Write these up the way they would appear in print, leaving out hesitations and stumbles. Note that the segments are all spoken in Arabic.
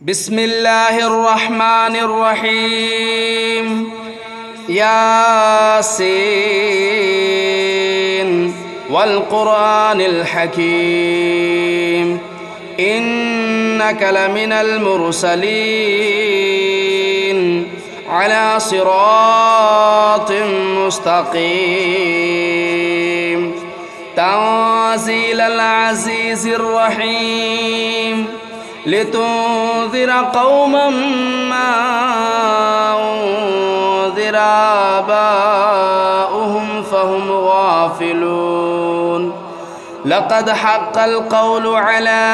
بسم الله الرحمن الرحيم ياسين والقرآن الحكيم إنك لمن المرسلين على صراط مستقيم تنزيل العزيز الرحيم لتنذر قوما ما أنذر آباؤهم فهم غافلون لقد حق القول على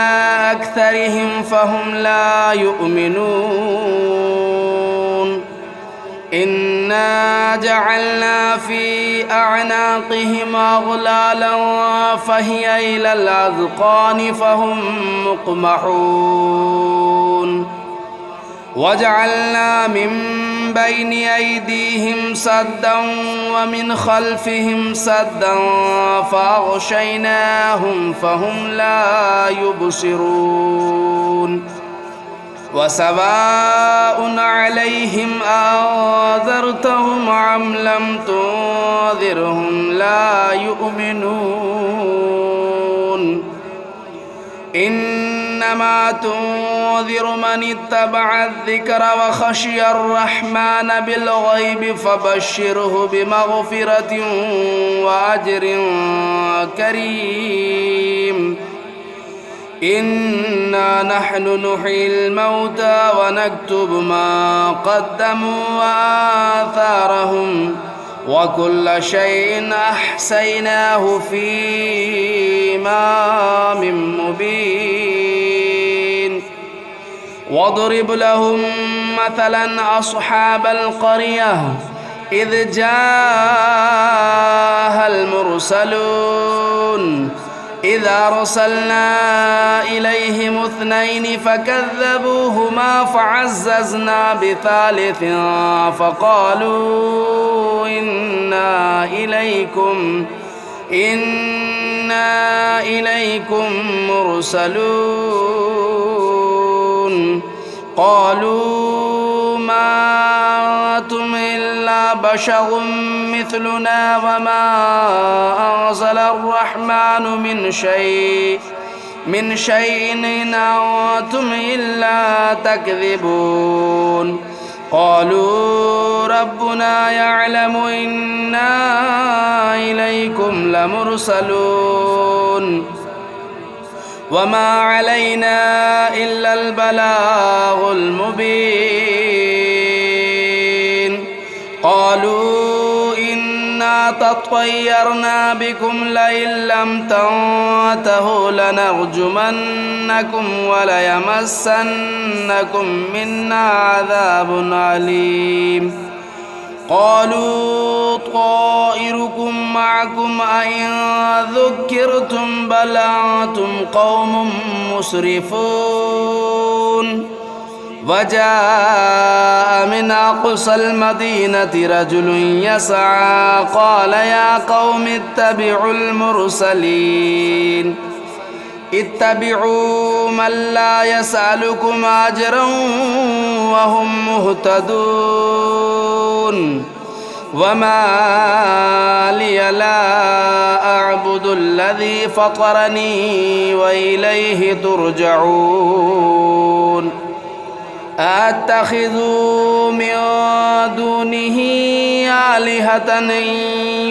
أكثرهم فهم لا يؤمنون إنا جعلنا في أعناقهم أغلالا فهي إلى الأذقان فهم مقمحون وجعلنا من بين أيديهم سدا ومن خلفهم سدا فأغشيناهم فهم لا يبصرون وسواء عليهم أنذرتهم أم لم تنذرهم لا يؤمنون إنما تنذر من اتبع الذكر وخشي الرحمن بالغيب فبشره بمغفرة وأجر كريم إنا نحن نحيي الموتى ونكتب ما قدموا وآثارهم وكل شيء أحصيناه في إمام مبين واضرب لهم مثلا أصحاب القرية إذ جاءها المرسلون إذا أرسلنا إليهم اثنين فكذبوهما فعززنا بثالث فقالوا إنا إليكم مرسلون قالوا ما أنتم إلا بشر مثلنا وما أنزل الرحمن من شيء إن أنتم إلا تكذبون قالوا ربنا يعلم إنا إليكم لمرسلون وما علينا إلا البلاغ المبين قالوا إنا تطيرنا بكم لئن لم تنتهوا لنرجمنكم وليمسنكم منا عذاب أليم قالوا طائركم معكم أئن ذكرتم بل أنتم قوم مسرفون وجاء من أقصى المدينة رجل يسعى قال يا قوم اتبعوا المرسلين اتبعوا من لا يسألكم أجرا وهم مهتدون وما لي لا أعبد الذي فطرني وإليه ترجعون أتخذ من دونه آلهة إن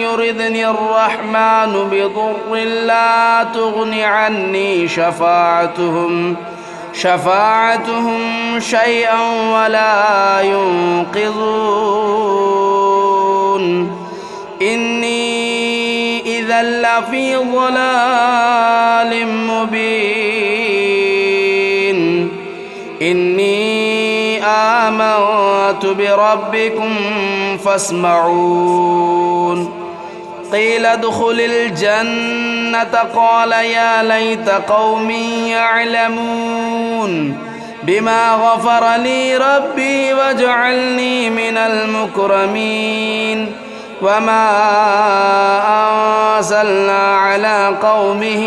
يردني الرحمن بضر لا تغن عني شفاعتهم شيئا ولا ينقذون إني إذا لفي ضلال مبين إني آمنت بربكم فاسمعون قيل ادخل الجنة قال يا ليت قومي يعلمون بما غفر لي ربي وجعلني من المكرمين وما أنزلنا على قومه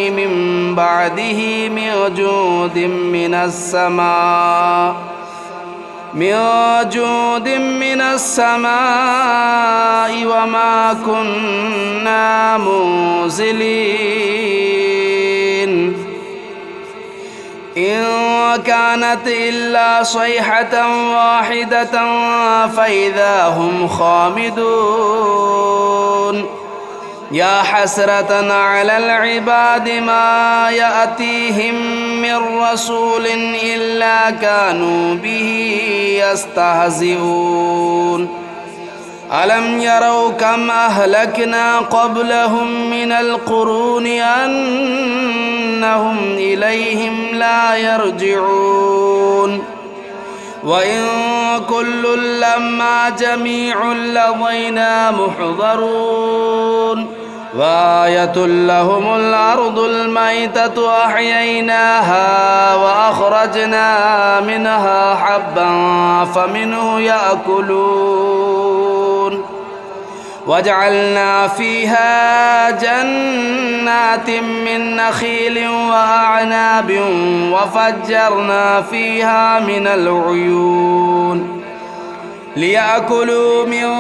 من بعده من جود من السماء وما كنا منزلين إن كانت إلا صيحة واحدة فإذا هم خامدون يا حسرة على العباد ما يأتيهم من رسول إلا كانوا به يستهزئون ألم يروا كم أهلكنا قبلهم من القرون أنهم إليهم لا يرجعون وإن كل لما جميع لدينا محضرون وآية لهم الأرض الميتة أحييناها وأخرجنا منها حبا فمنه يأكلون وجعلنا فيها جنات من نخيل وأعناب وفجرنا فيها من العيون ليأكلوا من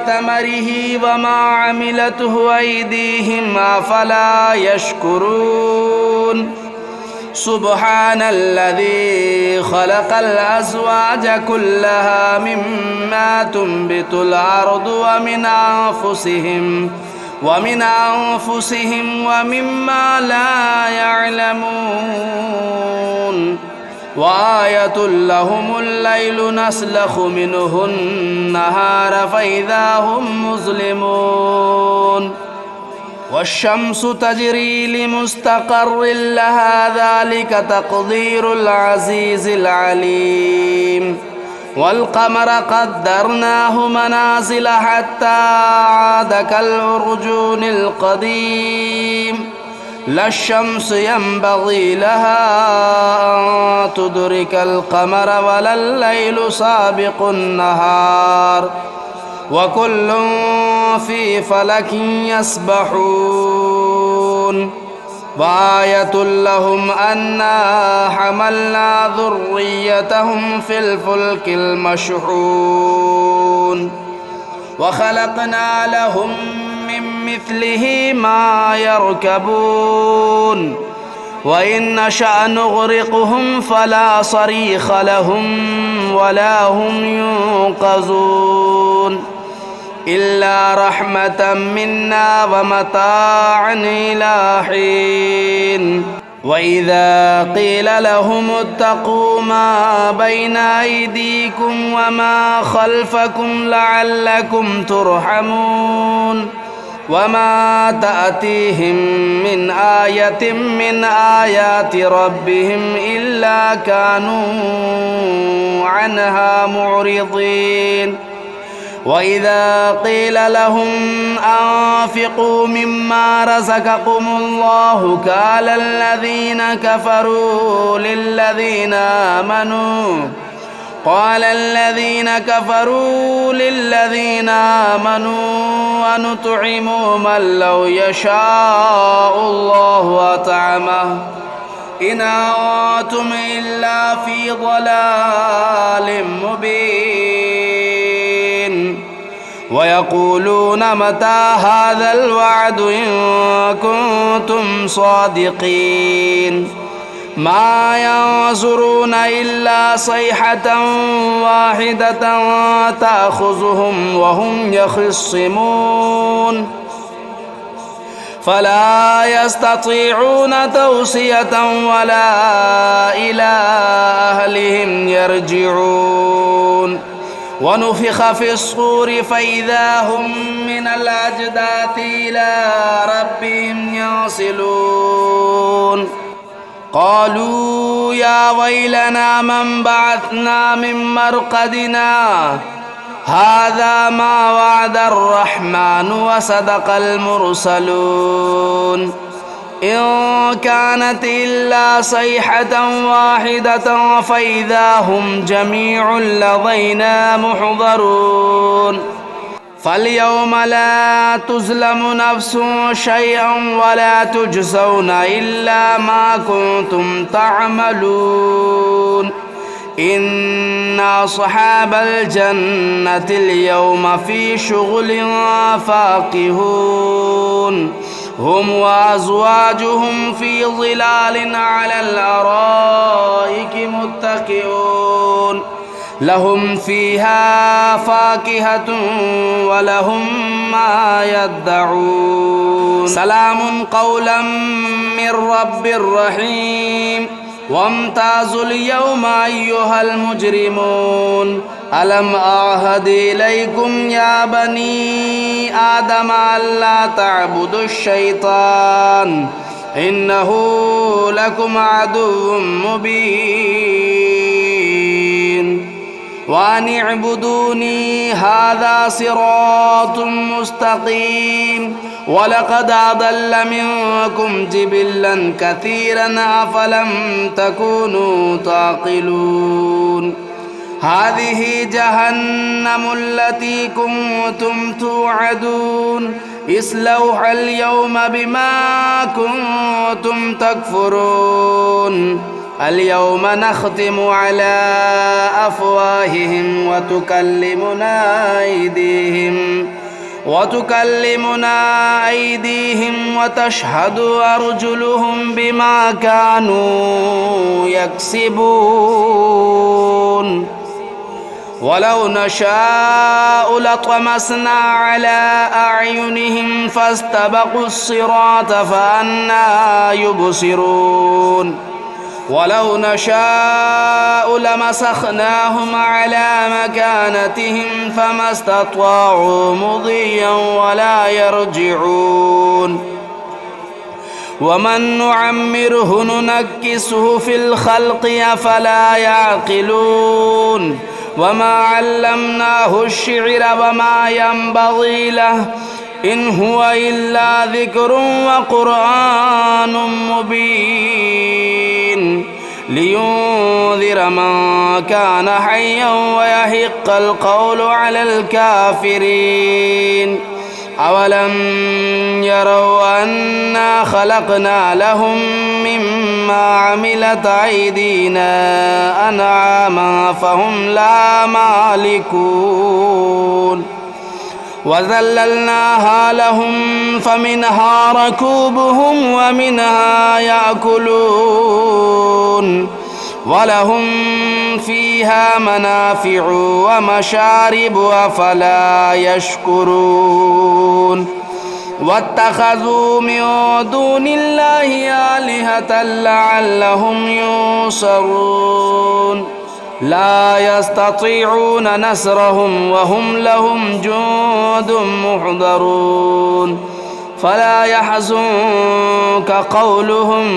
ثمره وما عملته أيديهم أفلا يشكرون سبحان الذي خلق الأزواج كلها مما تنبت الأرض ومن أنفسهم ومما لا يعلمون وآية لهم الليل نسلخ منه النهار فإذا هم مظلمون والشمس تجري لمستقر لها ذلك تقدير العزيز العليم والقمر قدرناه منازل حتى عاد كالعرجون القديم لا الشمس ينبغي لها أن تدرك القمر ولا الليل سابق النهار وكل في فلك يسبحون وآية لهم أنا حملنا ذريتهم في الفلك المشحون وخلقنا لهم من مثله ما يركبون وإن نشأ نغرقهم فلا صريخ لهم ولا هم ينقذون إلا رحمة منا ومتاعا إلى حين وإذا قيل لهم اتقوا ما بين أيديكم وما خلفكم لعلكم ترحمون وما تأتيهم من آية من آيات ربهم إلا كانوا عنها معرضين وإذا قيل لهم أنفقوا مما رزقكم الله قال الذين كفروا للذين آمنوا ونطعم من لو يشاء الله أطعمه إن أنتم إلا في ضلال مبين ويقولون متى هذا الوعد إن كنتم صادقين ما ينظرون إلا صيحة واحدة تأخذهم وهم يخصمون فلا يستطيعون توصية ولا إلى أهلهم يرجعون ونفخ في الصور فإذا هم من الأجداث إلى ربهم ينسلون قالوا يا ويلنا من بعثنا من مرقدنا هذا ما وعد الرحمن وصدق المرسلون إن كانت إلا صيحة واحدة فإذا هم جميع لدينا محضرون فاليوم لا تظلم نفس شيئا ولا تجزون إلا ما كنتم تعملون إن أصحاب الجنة اليوم في شغل فاكهون هم وأزواجهم في ظلال على الأرائك متكئون لهم فيها فاكهة ولهم ما يدعون سلام قولا من رب رحيم وامتازوا اليوم أيها المجرمون ألم أعهد إليكم يا بني آدم ألا تعبدوا الشيطان إنه لكم عدو مبين وأن اعبدوني هذا صراط مستقيم ولقد أضل منكم جبلا كثيرا أفلم تكونوا تعقلون هذه جهنم التي كنتم توعدون اصلوها اليوم بما كنتم تكفرون اليوم نختم على أفواههم وتكلمنا أيديهم وتشهد أرجلهم بما كانوا يكسبون ولو نشاء لطمسنا على أعينهم فاستبقوا الصراط فأنى يبصرون ولو نشاء لمسخناهم على مكانتهم فما استطاعوا مضيا ولا يرجعون ومن نعمره ننكسه في الخلق أفلا يعقلون وما علمناه الشعر وما ينبغي له إن هو إلا ذكر وقرآن مبين لينذر من كان حيا ويحق القول على الكافرين أولم يروا أنا خلقنا لهم مما عملت أيدينا أنعاما فهم لا مالكون وذللناها لهم فمنها ركوبهم ومنها يأكلون ولهم فيها منافع ومشارب أفلا يشكرون واتخذوا من دون الله آلهة لعلهم ينصرون لا يستطيعون نصرهم وهم لهم جند محضرون فلا يحزنك قولهم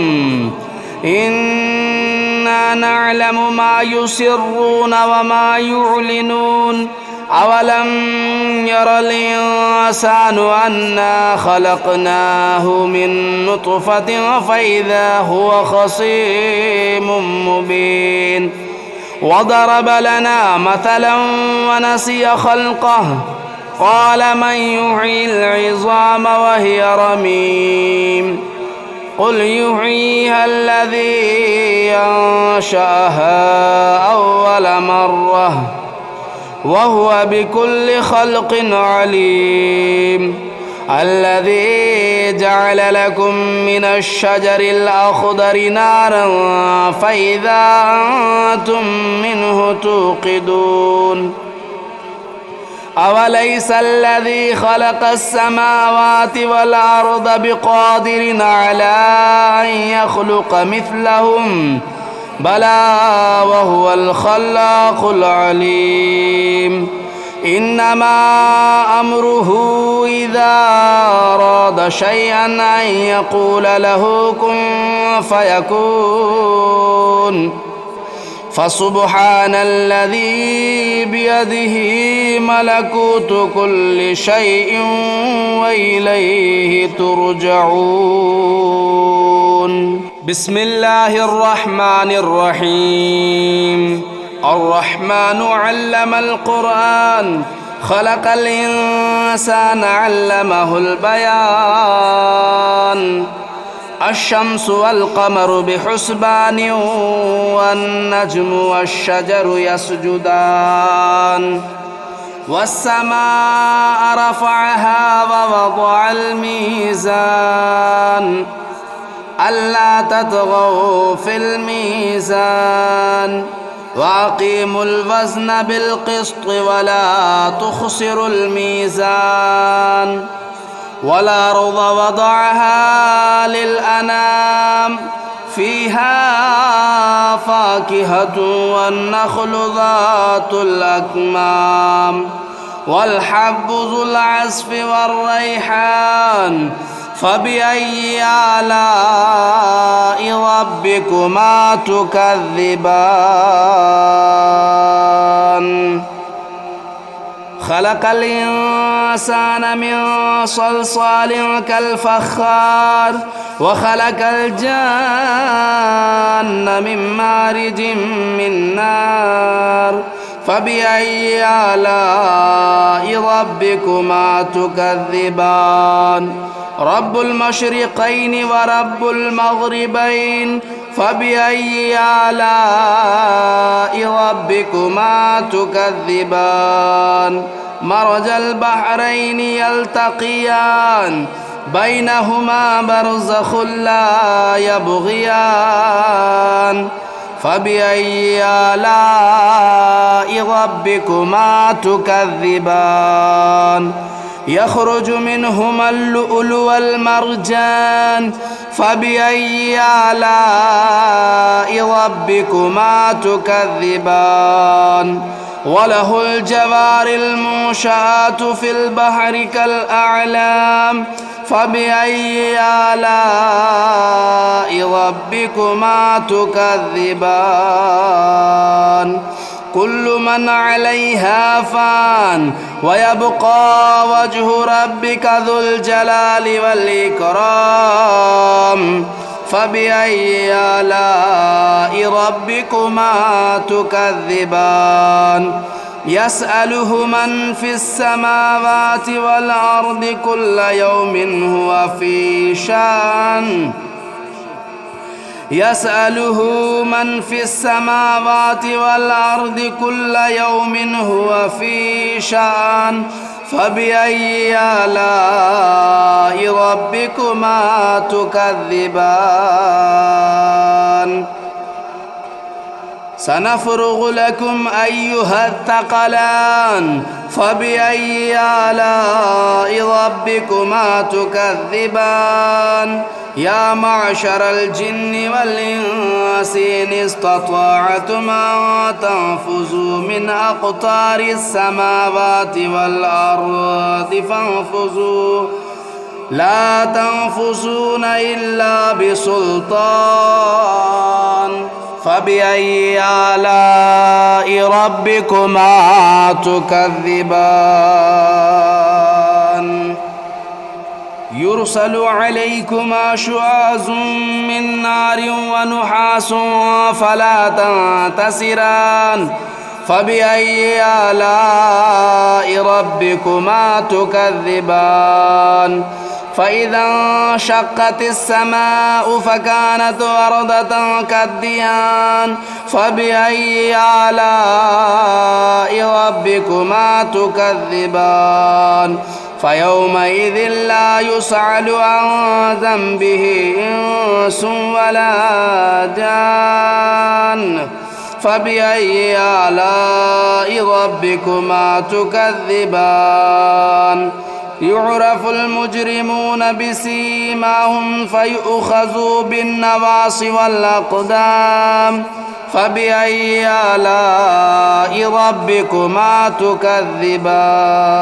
إنا نعلم ما يسرون وما يعلنون أولم ير الإنسان أنا خلقناه من نطفة فإذا هو خصيم مبين وضرب لنا مثلا ونسي خلقه قال من يحيي العظام وهي رميم قل يحييها الذي أنشأها أول مرة وهو بكل خلق عليم الذي جعل لكم من الشجر الأخضر نارا فإذا أنتم منه توقدون أوليس الذي خلق السماوات والأرض بقادر على أن يخلق مثلهم بلى وهو الخلاق العليم إنما أمره إذا أراد شيئا أن يقول له كن فيكون فسبحان الذي بيده ملكوت كل شيء وإليه ترجعون بسم الله الرحمن الرحيم الرحمن علم القرآن خلق الإنسان علمه البيان الشمس والقمر بحسبان والنجم والشجر يسجدان والسماء رفعها ووضع الميزان ألا تطغوا في الميزان وأقيموا الوزن بالقسط ولا تخسروا الميزان والأرض وضعها للأنام فيها فاكهة والنخل ذات الأكمام والحب ذو العصف والريحان فبأي آلاء ربكما تكذبان خلق الإنسان من صلصال كالفخار وخلق الجان من مارج من نار فبأي آلاء ربكما تكذبان رب المشرقين ورب المغربين فبأي آلاء ربكما تكذبان مرج البحرين يلتقيان بينهما برزخ لا يبغيان فبأي آلاء ربكما تكذبان يخرج منهما اللؤلؤ والمرجان فبأي آلاء ربكما تكذبان وله الجوار المنشآت في البحر كالأعلام فبأي آلاء ربكما تكذبان كل من عليها فان ويبقى وجه ربك ذو الجلال والإكرام فبأي آلاء ربكما تكذبان يسأله من في السماوات والأرض كل يوم هو في شأن يسأله من في السماوات والأرض كل يوم هو في شأن فبأي آلاء ربكما تكذبان سنفرغ لكم أيها الثقلان فبأي آلاء ربكما تكذبان يا معشر الجن والإنس إن استطعتم أن تنفذوا من أقطار السماوات والأرض فانفذوا لا تنفذون إلا بسلطان فبأي آلاء ربكما تكذبان يرسل عليكما شواظ من نار ونحاس فلا تنتصران فبأي آلاء ربكما تكذبان فإذا انشقت السماء فكانت وردة كالدهان فبأي آلاء ربكما تكذبان فيومئذ لا يسأل عن ذنبه إنس ولا جان فبأي آلاء ربكما تكذبان يعرف المجرمون بسيماهم فيؤخذوا بالنواصي والأقدام فبأي آلاء ربكما تكذبان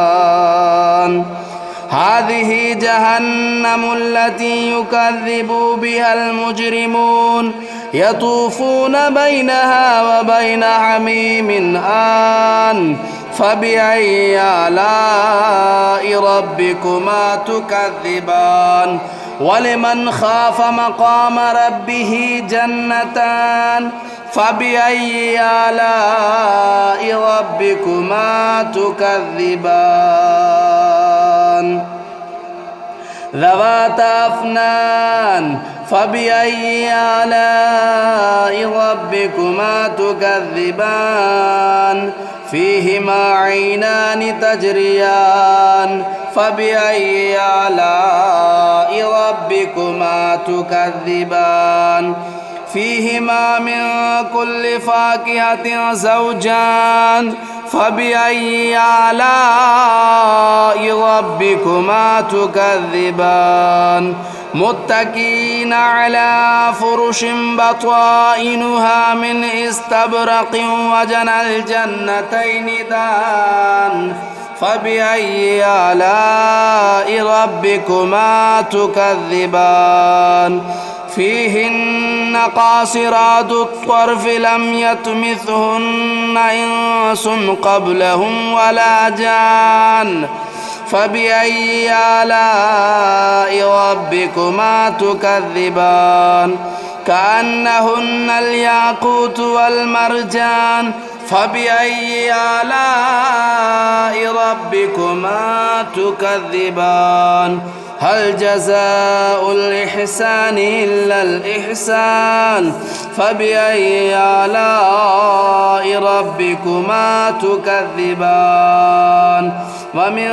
هذه جهنم التي يكذب بها المجرمون يطوفون بينها وبين حميم آن فبأي آلاء ربكما تكذبان ولمن خاف مقام ربه جنتان فبأي آلاء ربكما تكذبان ذواتا أفنان فبأي آلاء ربكما تكذبان فيهما عينان تجريان فبأي آلاء ربكما تكذبان فيهما من كل فاكهة زوجان فبأي آلاء ربكما تكذبان متكئين على فرش بطائنها من استبرق وجنى الجنتين دان فبأي آلاء ربكما تكذبان فيهن قاصرات الطرف لم يطمثهن إنس قبلهم ولا جان فبأي آلاء ربكما تكذبان كأنهن الياقوت والمرجان فبأي آلاء ربكما تكذبان هل جزاء الإحسان إلا الإحسان فبأي آلاء ربكما تكذبان ومن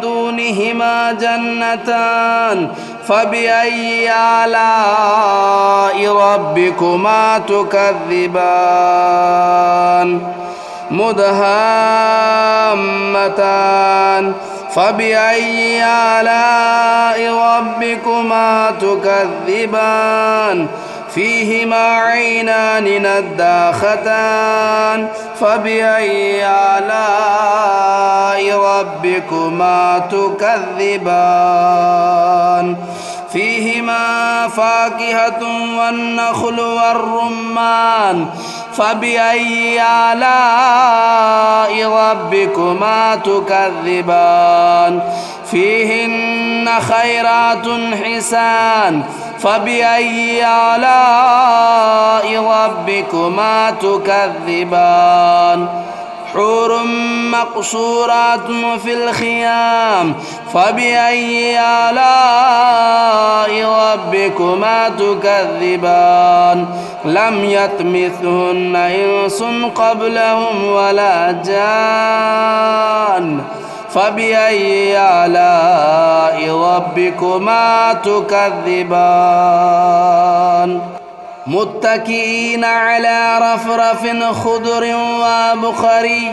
دونهما جنتان فبأي آلاء ربكما تكذبان مدهامتان فبأي آلاء ربكما تكذبان فيهما عينان نداختان فبأي آلاء ربكما تكذبان فيهما فاكهة والنخل والرمان فبأي آلاء ربكما تكذبان فيهن خيرات حسان فبأي آلاء ربكما تكذبان حور مقصورات في الخيام فبأي آلاء ربكما تكذبان لم يطمثهن إنس قبلهم ولا جان فبأي آلاء ربكما تكذبان متكئين على رفرف خضر وبخري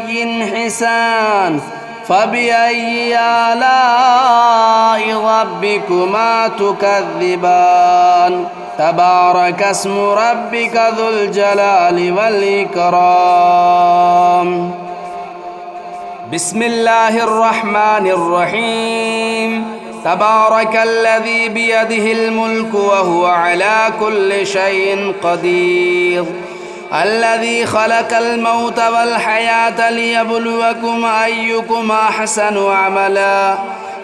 حسان فبأي آلاء ربكما تكذبان تبارك اسم ربك ذو الجلال والإكرام بسم الله الرحمن الرحيم تبارك الذي بيده الملك وهو على كل شيء قدير الذي خلق الموت والحياة ليبلوكم أيكم أحسن عملا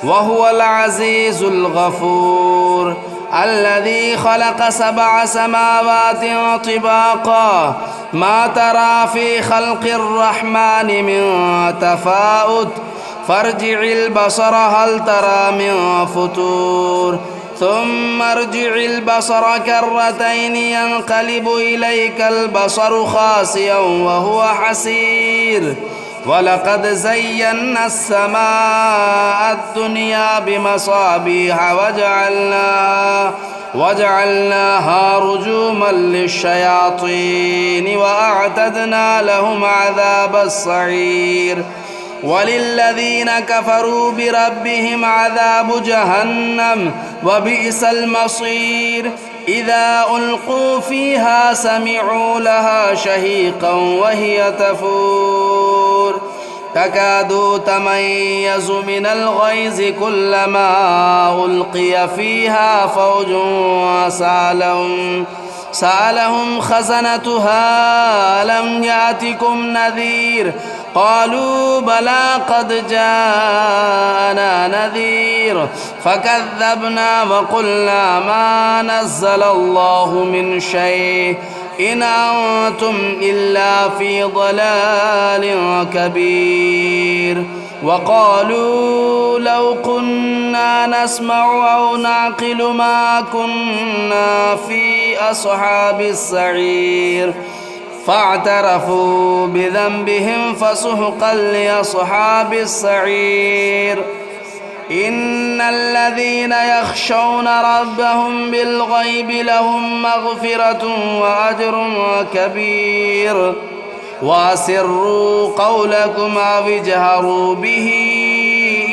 وهو العزيز الغفور الذي خلق 7 سماوات طباقا ما ترى في خلق الرحمن من تفاؤت فارجع البصر هل ترى من فتور ثم ارجع البصر كرتين ينقلب إليك البصر خاسئا وهو حسير ولقد زينا السماء الدنيا بمصابيح وجعلناها رجوما للشياطين وأعتدنا لهم عذاب السعير وللذين كفروا بربهم عذاب جهنم وبئس المصير إذا ألقوا فيها سمعوا لها شهيقا وهي تفور تكاد تميز من الغيظ كلما ألقي فيها فوج سألهم خزنتها ألم يأتكم نذير قالوا بلى قد جاءنا نذير فكذبنا وقلنا ما نزل الله من شيء إن أنتم إلا في ضلال كبير. وقالوا لو كنا نسمع أو نعقل ما كنا في أصحاب السعير فاعترفوا بذنبهم فسحقا لأصحاب السعير. إن الذين يخشون ربهم بالغيب لهم مغفرة وأجر كبير. وأسروا قولكم أو اجهروا به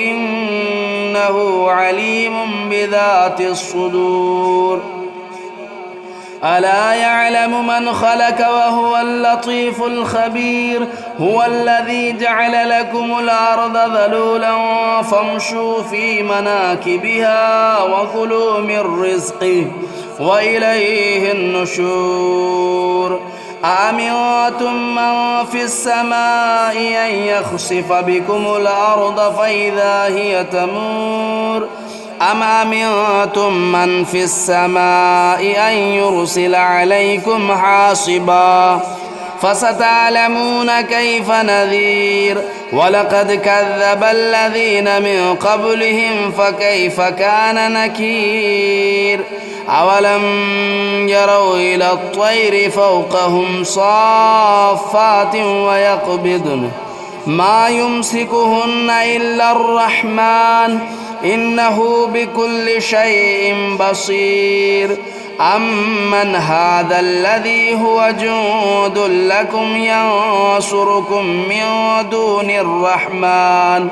إنه عليم بذات الصدور. ألا يعلم من خلق وهو اللطيف الخبير. هو الذي جعل لكم الأرض ذلولا فامشوا في مناكبها وكلوا من رزقه وإليه النشور. أأمنتم من في السماء أن يخسف بكم الأرض فإذا هي تمور أم أمنتم من في السماء أن يرسل عليكم حاصبا فستعلمون كيف نذير. ولقد كذب الذين من قبلهم فكيف كان نكير. أولم يروا إلى الطير فوقهم صافات ويقبضن ما يمسكهن إلا الرحمن إنه بكل شيء بصير. أمن هذا الذي هو جند لكم ينصركم من دون الرحمن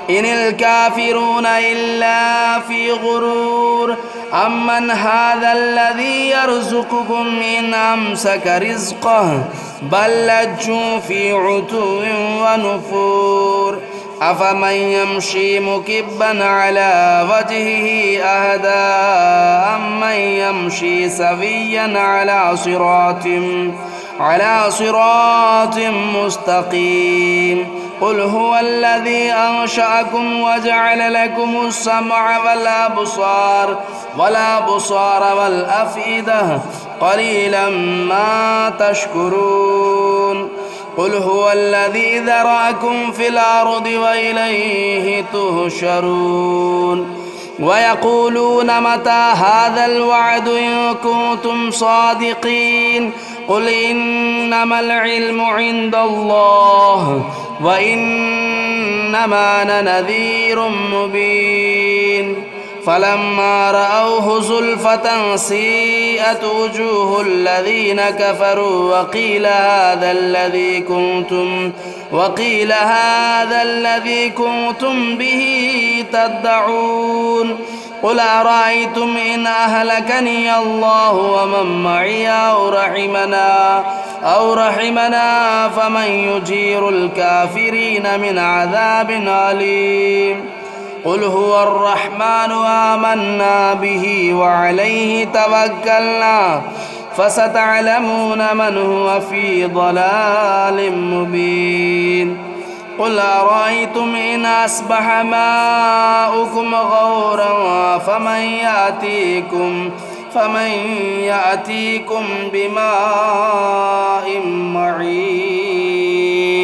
إن الكافرون إلا في غرور. أمن هذا الذي يرزقكم إن أمسك رزقه بل لجوا في عتو ونفور. أفمن يمشي مكبا على وجهه أهدى أمن يمشي سويا على صراط مستقيم. قل هو الذي أنشأكم وجعل لكم السمع والأبصار والأفئدة قليلا ما تشكرون. قل هو الذي ذرأكم في الأرض وإليه تهشرون. ويقولون متى هذا الوعد إن كنتم صادقين. قل إنما العلم عند الله وإنما أنا نذير مبين. فلما رأوه زلفة سيئت وجوه الذين كفروا وقيل هذا الذي كنتم به تدعون. قل أرأيتم إن أهلكني الله ومن معي أو رحمنا فمن يجير الكافرين من عذاب أليم. قل هو الرحمن آمنا به وعليه توكلنا فستعلمون من هو في ضلال مبين. قل أرأيتم إن أصبح ماؤكم غورا فمن يأتيكم بماء معين.